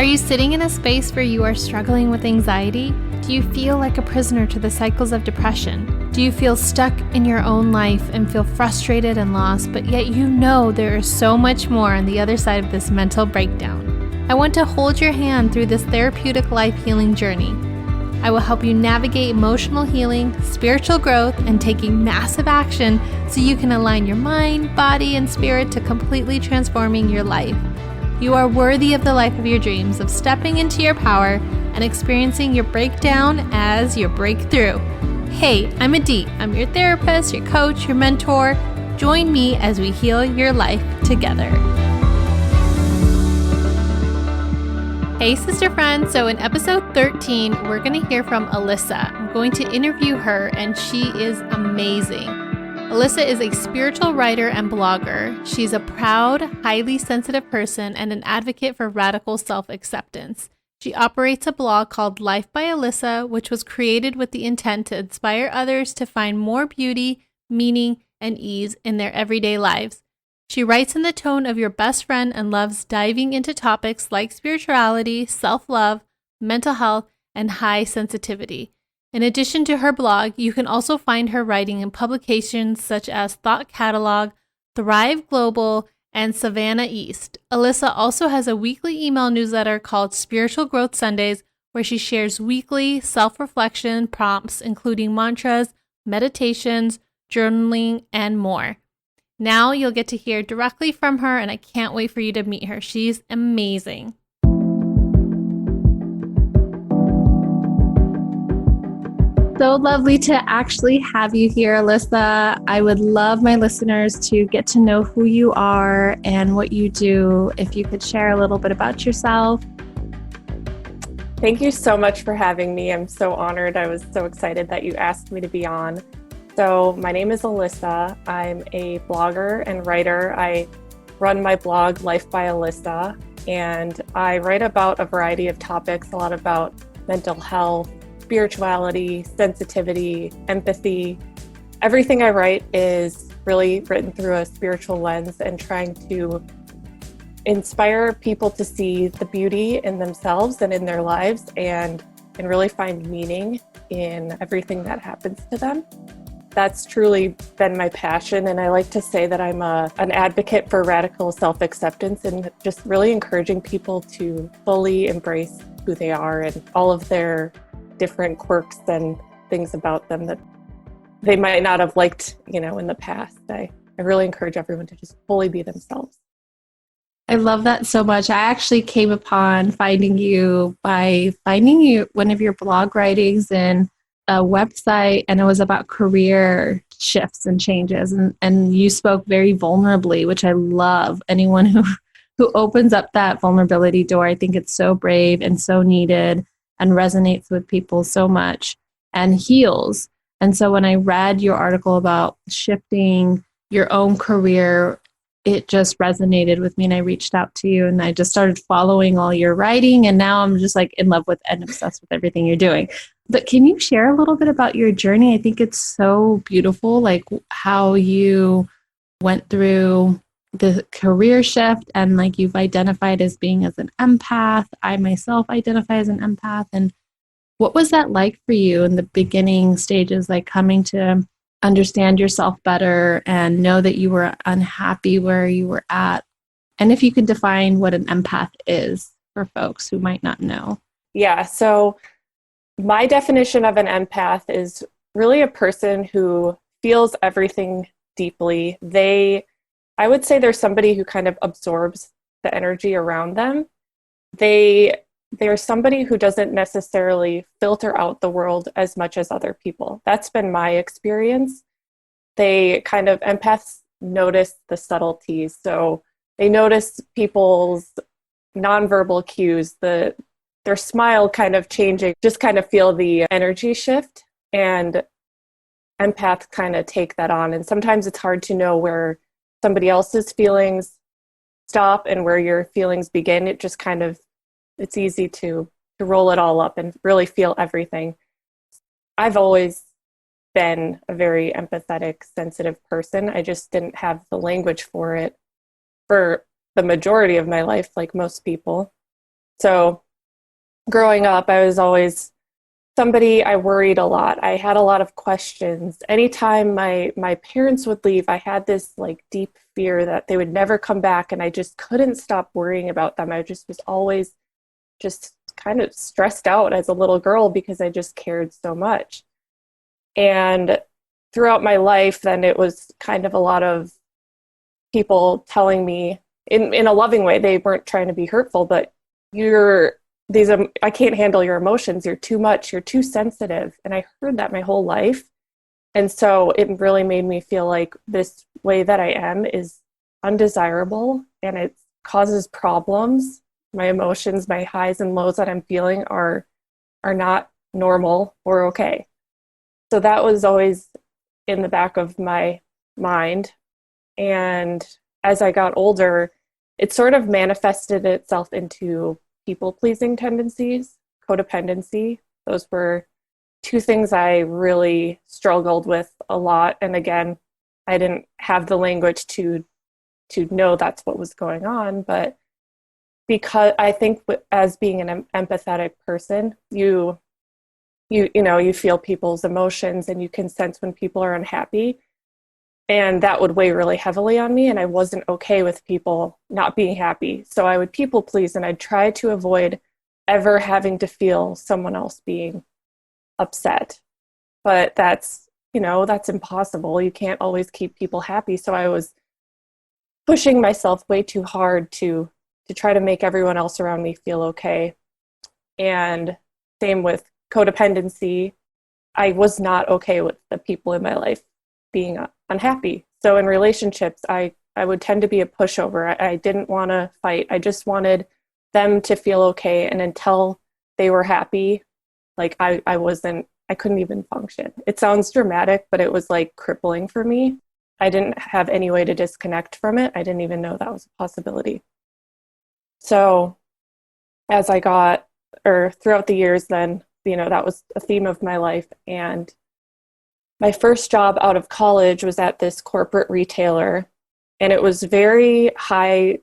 Are you sitting in a space where you are struggling with anxiety? Do you feel like a prisoner to the cycles of depression? Do you feel stuck in your own life and feel frustrated and lost, but yet you know there is so much more on the other side of this mental breakdown? I want to hold your hand through this therapeutic life healing journey. I will help you navigate emotional healing, spiritual growth, and taking massive action so you can align your mind, body, and spirit to completely transforming your life. You are worthy of the life of your dreams, of stepping into your power and experiencing your breakdown as your breakthrough. Hey, I'm Aditi. I'm your therapist, your coach, your mentor. Join me as we heal your life together. Hey, sister friends. So in episode 13, we're going to hear from Alissa. I'm going to interview her, and she is amazing. Alissa is a spiritual writer and blogger. She's a proud, highly sensitive person and an advocate for radical self-acceptance. She operates a blog called Life by Alissa, which was created with the intent to inspire others to find more beauty, meaning, and ease in their everyday lives. She writes in the tone of your best friend and loves diving into topics like spirituality, self-love, mental health, and high sensitivity. In addition to her blog, you can also find her writing in publications such as Thought Catalog, Thrive Global, and Savannah East. Alissa also has a weekly email newsletter called Spiritual Growth Sundays, where she shares weekly self-reflection prompts, including mantras, meditations, journaling, and more. Now you'll get to hear directly from her, and I can't wait for you to meet her. She's amazing. So lovely to actually have you here, Alissa. I would love my listeners to get to know who you are and what you do. If you could share a little bit about yourself. Thank you so much for having me. I'm so honored. I was so excited that you asked me to be on. So my name is Alissa. I'm a blogger and writer. I run my blog, Life by Alissa, and I write about a variety of topics, a lot about mental health, spirituality, sensitivity, empathy. Everything I write is really written through a spiritual lens and trying to inspire people to see the beauty in themselves and in their lives and really find meaning in everything that happens to them. That's truly been my passion, and I like to say that I'm an advocate for radical self-acceptance and just really encouraging people to fully embrace who they are and all of their different quirks and things about them that they might not have liked, in the past. I really encourage everyone to just fully be themselves. I love that so much. I actually came upon finding you by finding you one of your blog writings in a website, and it was about career shifts and changes. And you spoke very vulnerably, which I love. Anyone who opens up that vulnerability door, I think it's so brave and so needed and resonates with people so much and heals. And so when I read your article about shifting your own career, it just resonated with me, and I reached out to you and I just started following all your writing, and now I'm just like in love with and obsessed with everything you're doing. But can you share a little bit about your journey? I think it's so beautiful, like how you went through the career shift and like you've identified as being as an empath. I myself identify as an empath. And what was that like for you in the beginning stages, like coming to understand yourself better and know that you were unhappy where you were at? And if you could define what an empath is for folks who might not know. Yeah, so my definition of an empath is really a person who feels everything deeply. I would say they're somebody who kind of absorbs the energy around them. They're somebody who doesn't necessarily filter out the world as much as other people. That's been my experience. Empaths notice the subtleties. So they notice people's nonverbal cues, their smile kind of changing, just kind of feel the energy shift. And empaths kind of take that on. And sometimes it's hard to know where somebody else's feelings stop and where your feelings begin. It's easy to roll it all up and really feel everything. I've always been a very empathetic, sensitive person. I just didn't have the language for it for the majority of my life, like most people. So growing up, I was always somebody. I worried a lot. I had a lot of questions. Anytime my parents would leave, I had this like deep fear that they would never come back, and I just couldn't stop worrying about them. I just was always just kind of stressed out as a little girl because I just cared so much. And throughout my life, then it was kind of a lot of people telling me in a loving way. They weren't trying to be hurtful, but you're these I can't handle your emotions. You're too much. You're too sensitive. And I heard that my whole life. And so it really made me feel like this way that I am is undesirable and it causes problems. My emotions, my highs and lows that I'm feeling are not normal or okay. So that was always in the back of my mind. And as I got older, it sort of manifested itself into people pleasing tendencies, codependency. Those were two things I really struggled with a lot. And again, I didn't have the language to know that's what was going on, but because I think as being an empathetic person, you feel people's emotions and you can sense when people are unhappy, and that would weigh really heavily on me, and I wasn't okay with people not being happy. So I would people please, and I'd try to avoid ever having to feel someone else being upset. But that's impossible. You can't always keep people happy. So I was pushing myself way too hard to try to make everyone else around me feel okay. And same with codependency. I was not okay with the people in my life being unhappy. So in relationships, I would tend to be a pushover. I didn't want to fight. I just wanted them to feel okay. And until they were happy, like I couldn't even function. It sounds dramatic, but it was like crippling for me. I didn't have any way to disconnect from it. I didn't even know that was a possibility. So as I got, or throughout the years, then, that was a theme of my life. And my first job out of college was at this corporate retailer, and it was very high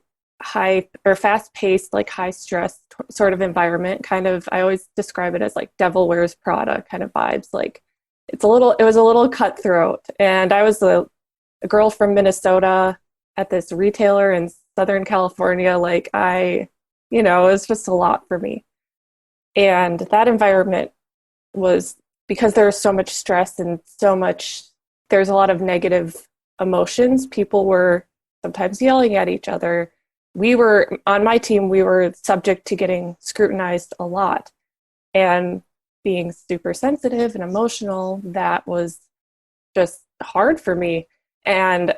or fast paced, like high stress sort of environment. Kind of, I always describe it as like Devil Wears Prada kind of vibes. Like it was a little cutthroat. And I was a girl from Minnesota at this retailer in Southern California. It was just a lot for me. And that environment was, because there was so much stress and there's a lot of negative emotions. People were sometimes yelling at each other. On my team, we were subject to getting scrutinized a lot. And being super sensitive and emotional, that was just hard for me. And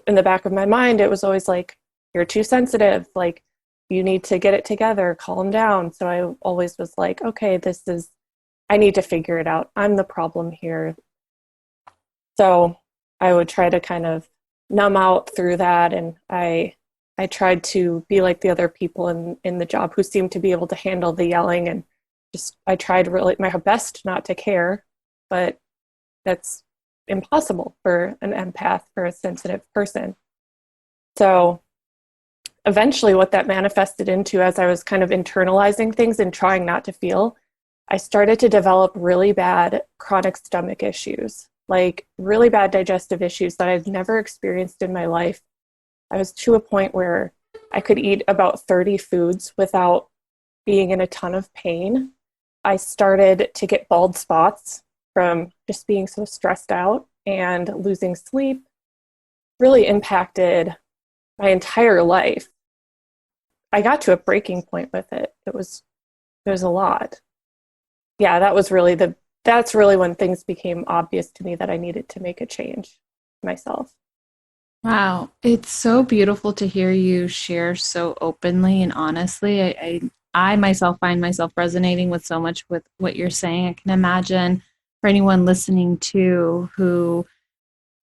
in the back of my mind, it was always like, you're too sensitive. Like, you need to get it together, calm down. So I always was like, okay, I need to figure it out. I'm the problem here. So I would try to kind of numb out through that. And I tried to be like the other people in the job who seemed to be able to handle the yelling, and I tried really my best not to care, but that's impossible for an empath, for a sensitive person. So eventually what that manifested into, as I was kind of internalizing things and trying not to feel, I started to develop really bad chronic stomach issues, like really bad digestive issues that I'd never experienced in my life. I was to a point where I could eat about 30 foods without being in a ton of pain. I started to get bald spots from just being so stressed out, and losing sleep really impacted my entire life. I got to a breaking point with it. It was a lot. Yeah, that's really when things became obvious to me that I needed to make a change myself. Wow, it's so beautiful to hear you share so openly and honestly. I myself find myself resonating with so much with what you're saying. I can imagine for anyone listening to who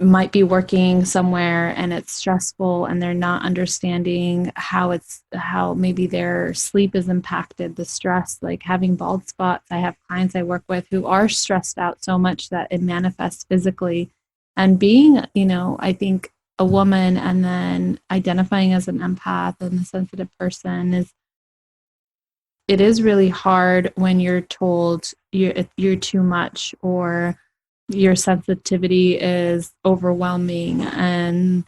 might be working somewhere and it's stressful and they're not understanding how maybe their sleep is impacted, the stress, like having bald spots. I have clients I work with who are stressed out so much that it manifests physically. And being, I think a woman and then identifying as an empath and a sensitive person is it is really hard when you're told you're too much, or your sensitivity is overwhelming, and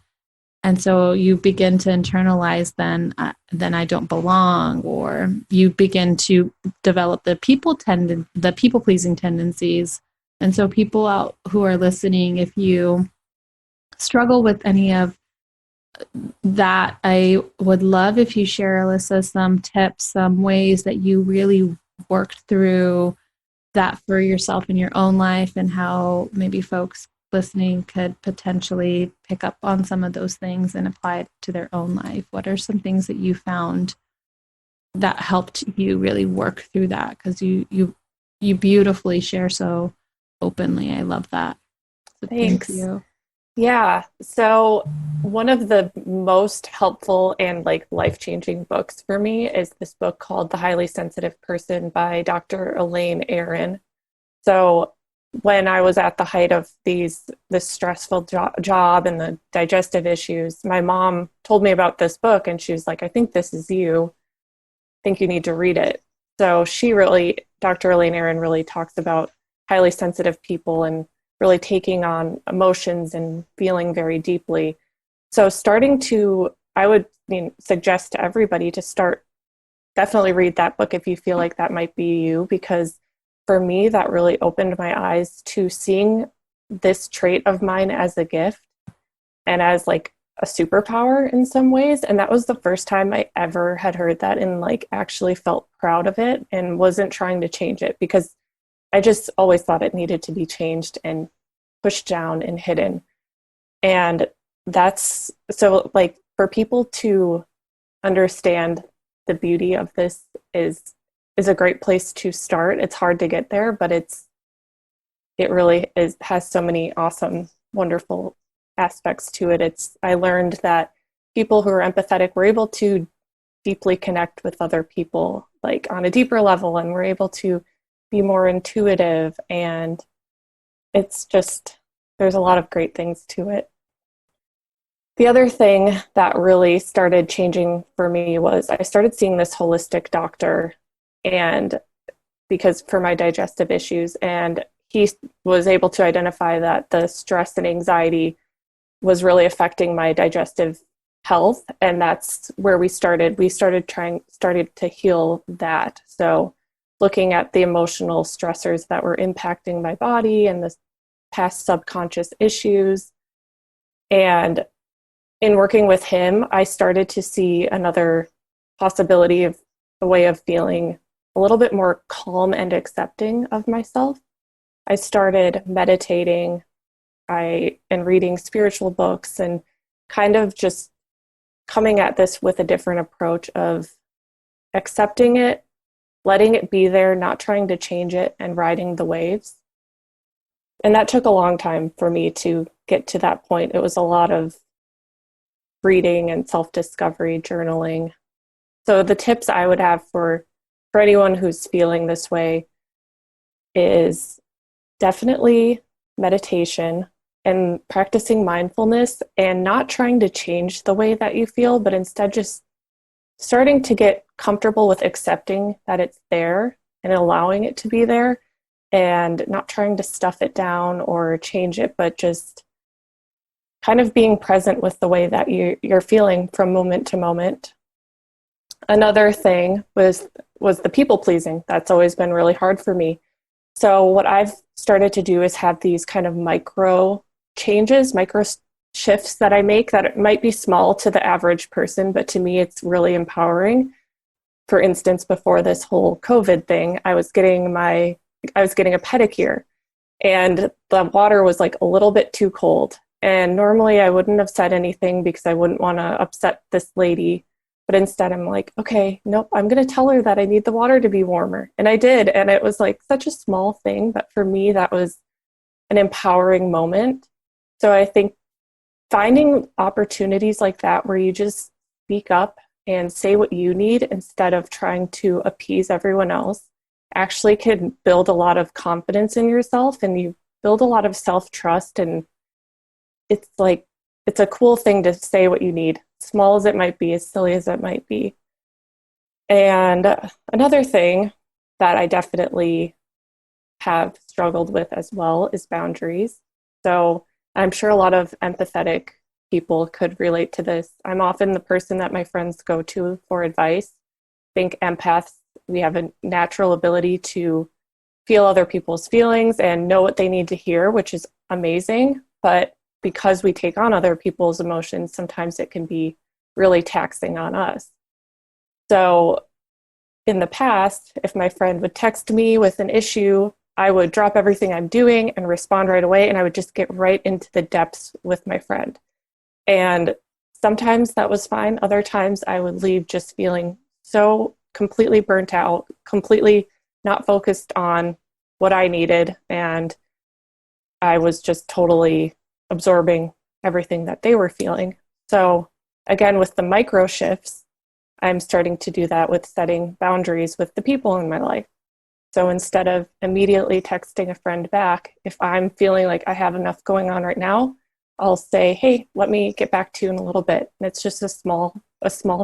so you begin to internalize, then I don't belong, or you begin to develop the people pleasing tendencies. And so people out who are listening, if you struggle with any of that, I would love if you share, Alissa, some tips, some ways that you really worked through that for yourself in your own life, and how maybe folks listening could potentially pick up on some of those things and apply it to their own life. What are some things that you found that helped you really work through that? Because you beautifully share so openly. I love that. So thank Thanks. you. Yeah. So one of the most helpful and like life-changing books for me is this book called The Highly Sensitive Person by Dr. Elaine Aron. So when I was at the height of this stressful job and the digestive issues, my mom told me about this book, and she was like, I think this is you. I think you need to read it. So Dr. Elaine Aron really talks about highly sensitive people and really taking on emotions and feeling very deeply. So I would suggest to everybody to definitely read that book if you feel like that might be you, because for me, that really opened my eyes to seeing this trait of mine as a gift and as like a superpower in some ways. And that was the first time I ever had heard that and like actually felt proud of it and wasn't trying to change it, because I just always thought it needed to be changed and pushed down and hidden. And that's so like for people to understand the beauty of this is a great place to start. It's hard to get there, but it really has so many awesome, wonderful aspects to it. I learned that people who are empathetic were able to deeply connect with other people, like on a deeper level, and we're able to be more intuitive. And there's a lot of great things to it. The other thing that really started changing for me was I started seeing this holistic doctor, and because for my digestive issues, and he was able to identify that the stress and anxiety was really affecting my digestive health. And that's where we started to heal that. So looking at the emotional stressors that were impacting my body and the past subconscious issues. And in working with him, I started to see another possibility of a way of feeling a little bit more calm and accepting of myself. I started meditating, and reading spiritual books, and kind of just coming at this with a different approach of accepting it, letting it be there, not trying to change it, and riding the waves. And that took a long time for me to get to that point. It was a lot of reading and self-discovery, journaling. So the tips I would have for anyone who's feeling this way is definitely meditation and practicing mindfulness, and not trying to change the way that you feel, but instead just starting to get comfortable with accepting that it's there and allowing it to be there, and not trying to stuff it down or change it, but just kind of being present with the way that you're feeling from moment to moment. Another thing was the people pleasing. That's always been really hard for me. So what I've started to do is have these kind of micro changes, micro shifts that I make that might be small to the average person, but to me it's really empowering. For instance, before this whole COVID thing, I was getting a pedicure, and the water was like a little bit too cold. And normally I wouldn't have said anything because I wouldn't want to upset this lady. But instead I'm like, okay, nope, I'm going to tell her that I need the water to be warmer. And I did. And it was like such a small thing, but for me, that was an empowering moment. So I think finding opportunities like that where you just speak up and say what you need instead of trying to appease everyone else actually can build a lot of confidence in yourself, and you build a lot of self-trust. And it's a cool thing to say what you need, small as it might be, as silly as it might be. And another thing that I definitely have struggled with as well is boundaries. So I'm sure a lot of empathetic people could relate to this. I'm often the person that my friends go to for advice. I think empaths, we have a natural ability to feel other people's feelings and know what they need to hear, which is amazing. But because we take on other people's emotions, sometimes it can be really taxing on us. So in the past, if my friend would text me with an issue, I would drop everything I'm doing and respond right away. And I would just get right into the depths with my friend. And sometimes that was fine. Other times I would leave just feeling so completely burnt out, completely not focused on what I needed. And I was just totally absorbing everything that they were feeling. So, again, with the micro shifts, I'm starting to do that with setting boundaries with the people in my life. So instead of immediately texting a friend back, if I'm feeling like I have enough going on right now, I'll say, "Hey, let me get back to you in a little bit." And it's just a small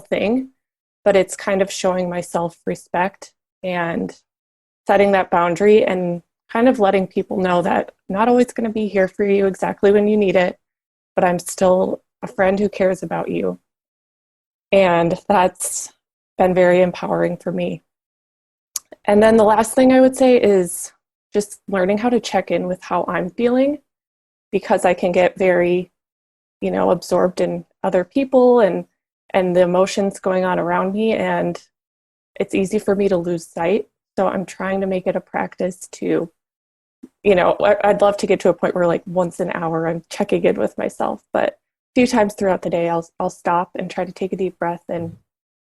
thing, but it's kind of showing myself respect and setting that boundary and kind of letting people know that I'm not always going to be here for you exactly when you need it, but I'm still a friend who cares about you. And that's been very empowering for me. And then the last thing I would say is just learning how to check in with how I'm feeling, because I can get very, absorbed in other people and the emotions going on around me, and it's easy for me to lose sight. So I'm trying to make it a practice to, I'd love to get to a point where like once an hour I'm checking in with myself, but a few times throughout the day I'll stop and try to take a deep breath and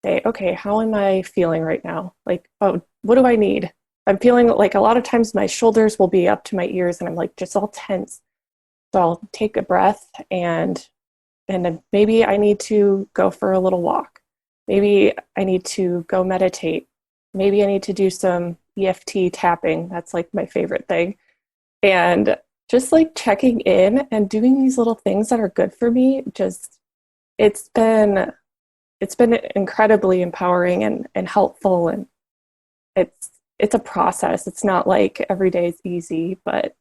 say, okay, how am I feeling right now? Like, oh, what do I need? I'm feeling like a lot of times my shoulders will be up to my ears and I'm like just all tense. So I'll take a breath and then maybe I need to go for a little walk. Maybe I need to go meditate. Maybe I need to do some EFT tapping. That's like my favorite thing. And just like checking in and doing these little things that are good for me, just it's been it's been incredibly empowering and helpful, and it's a process. It's not like every day is easy, but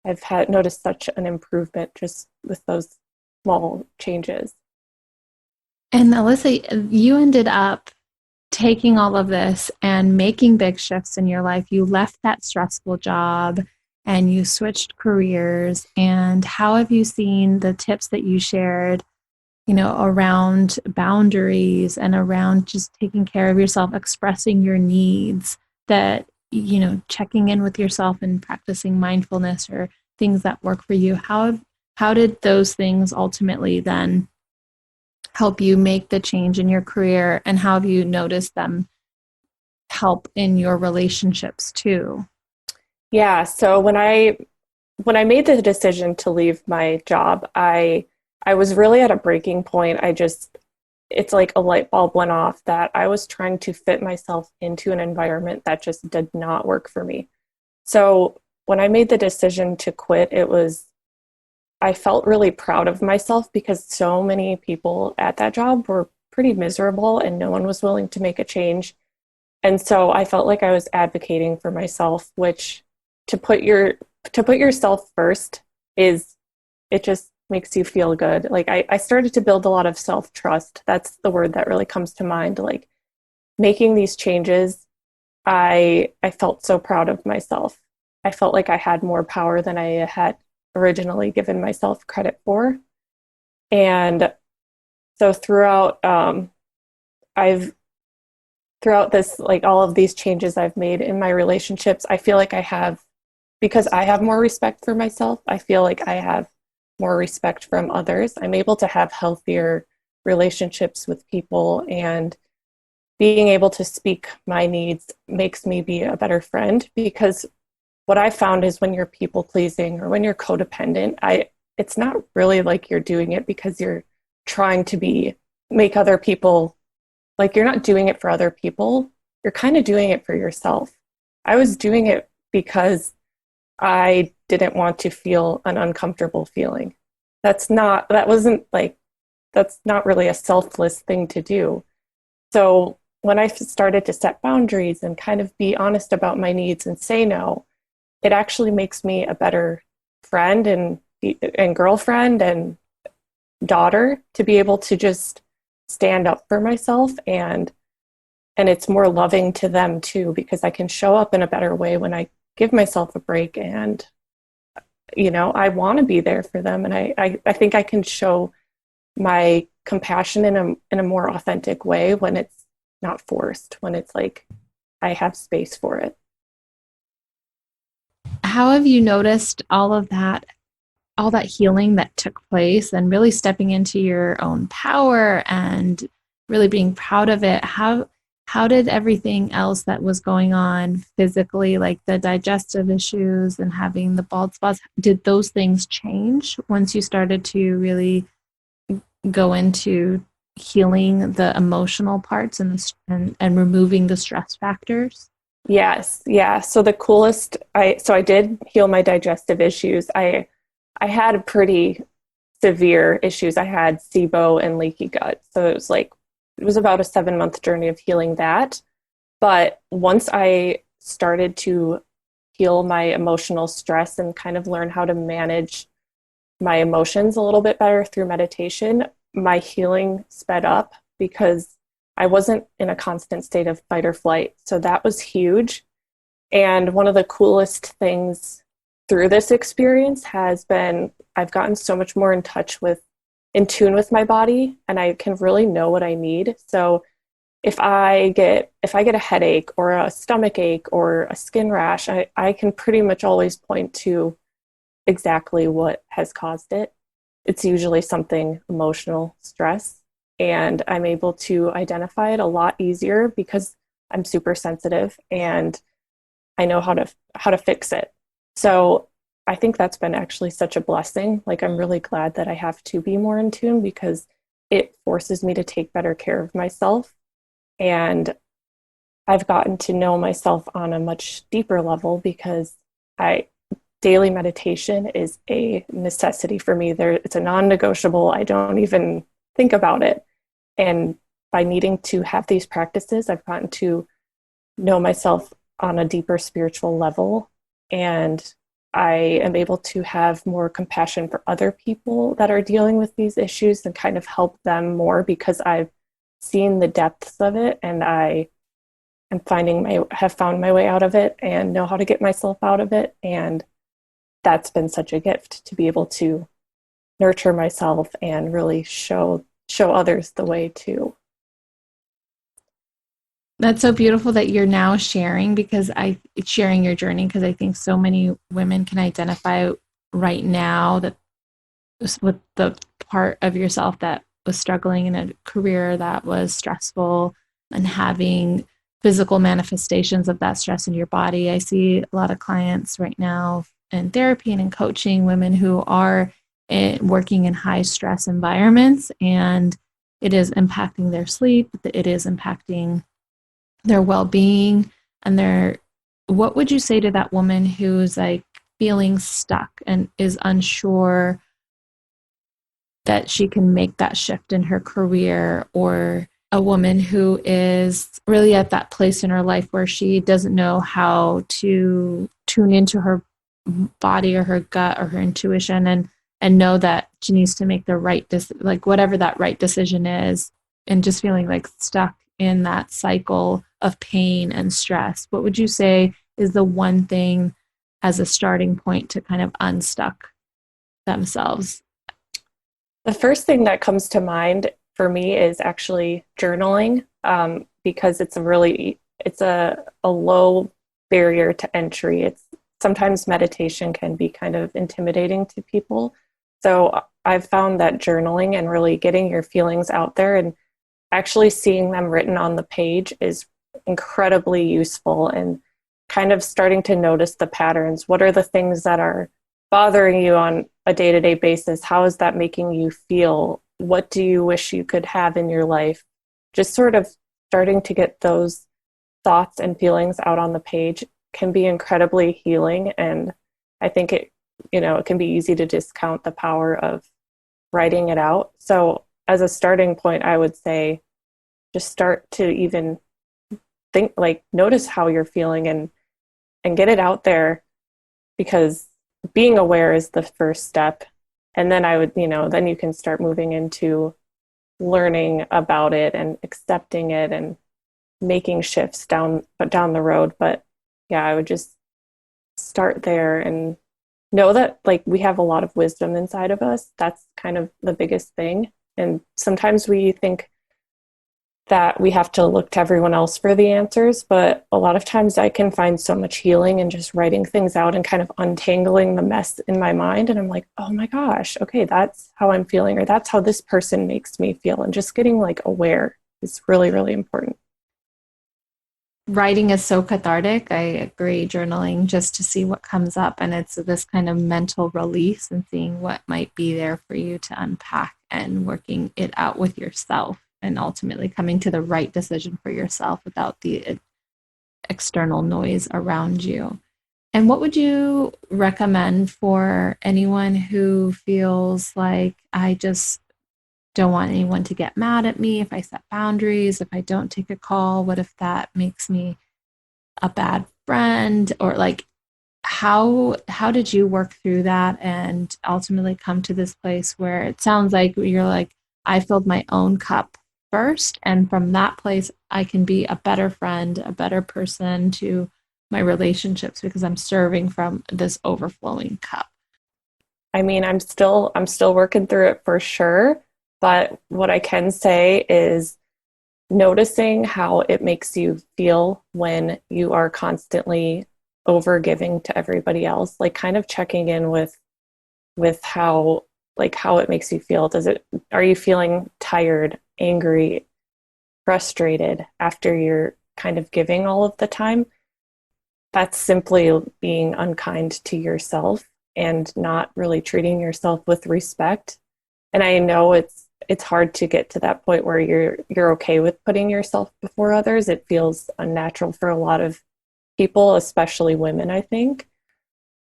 I've had noticed such an improvement just with those small changes. And Alyssa, you ended up taking all of this and making big shifts in your life. You left that stressful job and you switched careers. And how have you seen the tips that you shared, around boundaries and around just taking care of yourself, expressing your needs, that, checking in with yourself and practicing mindfulness or things that work for you? How did those things ultimately then help you make the change in your career, and how have you noticed them help in your relationships too? Yeah, so when I made the decision to leave my job, I was really at a breaking point. It's like a light bulb went off that I was trying to fit myself into an environment that just did not work for me. So when I made the decision to quit, I felt really proud of myself because so many people at that job were pretty miserable and no one was willing to make a change. And so I felt like I was advocating for myself, which to put your to put yourself first is it just makes you feel good. Like I started to build a lot of self-trust. That's the word that really comes to mind. Like making these changes, I felt so proud of myself. I felt like I had more power than I had originally given myself credit for. And so I've throughout this, like all of these changes I've made in my relationships, I feel like because I have more respect for myself, I feel like I have more respect from others. I'm able to have healthier relationships with people, and being able to speak my needs makes me be a better friend, because what I found is when you're people pleasing or when you're codependent, it's not really like you're doing it because you're trying to make other people, like you're not doing it for other people. You're kind of doing it for yourself. I was doing it because I didn't want to feel an uncomfortable feeling. That wasn't like, that's not really a selfless thing to do. So when I started to set boundaries and kind of be honest about my needs and say no, it actually makes me a better friend and girlfriend and daughter to be able to just stand up for myself, and it's more loving to them too, because I can show up in a better way when I give myself a break. And I want to be there for them, and I think I can show my compassion in a more authentic way when it's not forced, when it's like I have space for it. How have you noticed all that healing that took place and really stepping into your own power and really being proud of it? How did everything else that was going on physically, like the digestive issues and having the bald spots, did those things change once you started to really go into healing the emotional parts and removing the stress factors? Yes, yeah. So the coolest, I did heal my digestive issues. I had pretty severe issues. I had SIBO and leaky gut. So it was about a 7-month journey of healing that. But once I started to heal my emotional stress and kind of learn how to manage my emotions a little bit better through meditation, my healing sped up because I wasn't in a constant state of fight or flight. So that was huge. And one of the coolest things through this experience has been I've gotten so much more in tune with my body, and I can really know what I need. So if I get a headache or a stomach ache or a skin rash, I can pretty much always point to exactly what has caused it. It's usually something emotional stress, and I'm able to identify it a lot easier because I'm super sensitive and I know how to fix it. So I think that's been actually such a blessing. Like, I'm really glad that I have to be more in tune because it forces me to take better care of myself. And I've gotten to know myself on a much deeper level because I daily meditation is a necessity for me. It's a non-negotiable. I don't even think about it. And by needing to have these practices, I've gotten to know myself on a deeper spiritual level. And I am able to have more compassion for other people that are dealing with these issues and kind of help them more because I've seen the depths of it, and I am have found my way out of it and know how to get myself out of it. And that's been such a gift to be able to nurture myself and really show others the way too. That's so beautiful that you're now sharing your journey, because I think so many women can identify right now that with the part of yourself that was struggling in a career that was stressful and having physical manifestations of that stress in your body. I see a lot of clients right now in therapy and in coaching, women who are working in high stress environments, and it is impacting their sleep, it is impacting their well-being and their what would you say to that woman who's like feeling stuck and is unsure that she can make that shift in her career, or a woman who is really at that place in her life where she doesn't know how to tune into her body or her gut or her intuition and know that she needs to make the right like whatever that right decision is, and just feeling like stuck in that cycle of pain and stress? What would you say is the one thing as a starting point to kind of unstuck themselves? The first thing that comes to mind for me is actually journaling, because it's a low barrier to entry. It's sometimes meditation can be kind of intimidating to people. So I've found that journaling and really getting your feelings out there and actually seeing them written on the page is incredibly useful, and kind of starting to notice the patterns. What are the things that are bothering you on a day-to-day basis? How is that making you feel? What do you wish you could have in your life? Just sort of starting to get those thoughts and feelings out on the page can be incredibly healing. And I think it can be easy to discount the power of writing it out. So as a starting point, I would say just start to even think, like, notice how you're feeling and get it out there, because being aware is the first step. And then I would, then you can start moving into learning about it and accepting it and making shifts down the road. But yeah, I would just start there and know that, like, we have a lot of wisdom inside of us. That's kind of the biggest thing. And sometimes we think that we have to look to everyone else for the answers, but a lot of times I can find so much healing in just writing things out and kind of untangling the mess in my mind. And I'm like, oh my gosh, okay, that's how I'm feeling, or that's how this person makes me feel. And just getting, like, aware is really, really important. Writing is so cathartic. I agree. Journaling just to see what comes up. And it's this kind of mental release and seeing what might be there for you to unpack and working it out with yourself and ultimately coming to the right decision for yourself without the external noise around you. And what would you recommend for anyone who feels like, I just don't want anyone to get mad at me if I set boundaries, if I don't take a call? What if that makes me a bad friend? Or like, how did you work through that and ultimately come to this place where it sounds like you're like, I filled my own cup first, and from that place I can be a better friend, a better person to my relationships because I'm serving from this overflowing cup? I mean, I'm still working through it for sure, but what I can say is noticing how it makes you feel when you are constantly over giving to everybody else, like kind of checking in with how, like, how it makes you feel. Are you feeling tired, angry, frustrated after you're kind of giving all of the time? That's simply being unkind to yourself and not really treating yourself with respect. And I know it's hard to get to that point where you're okay with putting yourself before others. It feels unnatural for a lot of people, especially women, I think.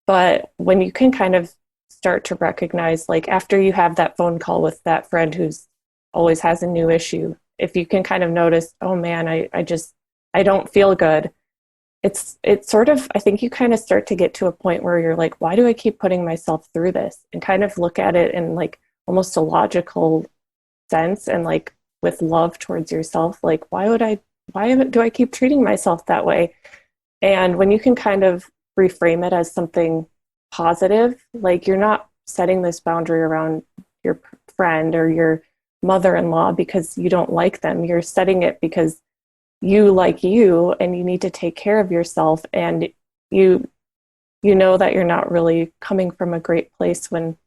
But when you can kind of start to recognize, like, after you have that phone call with that friend who's always has a new issue, if you can kind of notice, oh man, I don't feel good. It's sort of, I think you kind of start to get to a point where you're like, why do I keep putting myself through this? And kind of look at it in, like, almost a logical sense, and, like, with love towards yourself, like, why do I keep treating myself that way? And when you can kind of reframe it as something positive, like, you're not setting this boundary around your friend or your mother-in-law because you don't like them. You're setting it because you like you and you need to take care of yourself, and you know that you're not really coming from a great place when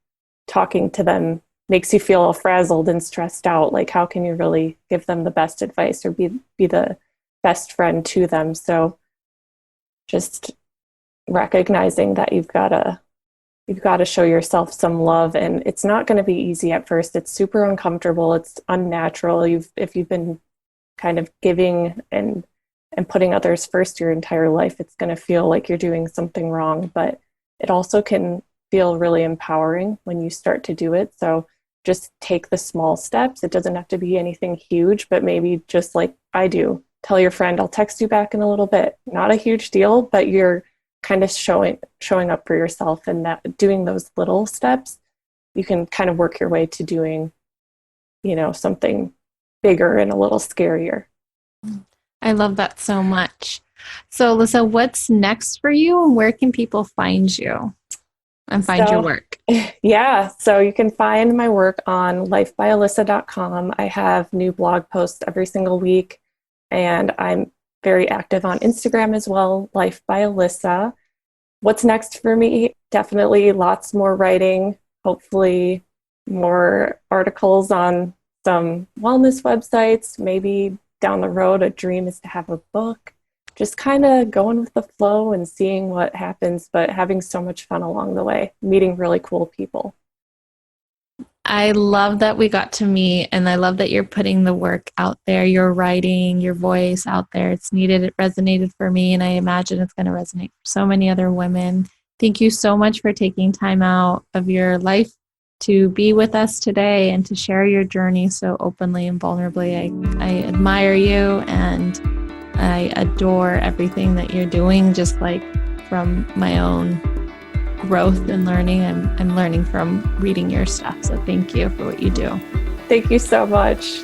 talking to them makes you feel all frazzled and stressed out. Like, how can you really give them the best advice or be the best friend to them? So just recognizing that you've got to show yourself some love, and it's not going to be easy at first. It's super uncomfortable, it's unnatural. If you've been kind of giving and putting others first your entire life, it's going to feel like you're doing something wrong, but it also can feel really empowering when you start to do it. So just take the small steps. It doesn't have to be anything huge, but maybe just like I do, tell your friend, I'll text you back in a little bit. Not a huge deal, but you're kind of showing up for yourself, and that doing those little steps, you can kind of work your way to doing, something bigger and a little scarier. I love that so much. So, Alyssa, what's next for you and where can people find you and find your So, work? yeah, so you can find my work on lifebyalissa.com. I have new blog posts every single week, and I'm very active on Instagram as well, Life by Alissa. What's next for me? Definitely lots more writing, hopefully more articles on some wellness websites. Maybe down the road, a dream is to have a book. Just kind of going with the flow and seeing what happens, but having so much fun along the way, meeting really cool people. I love that we got to meet, and I love that you're putting the work out there, your writing, your voice out there. It's needed, it resonated for me, and I imagine it's going to resonate for so many other women. Thank you so much for taking time out of your life to be with us today and to share your journey so openly and vulnerably. I admire you, and I adore everything that you're doing, just like from my own growth and learning. I'm learning from reading your stuff. So thank you for what you do. Thank you so much.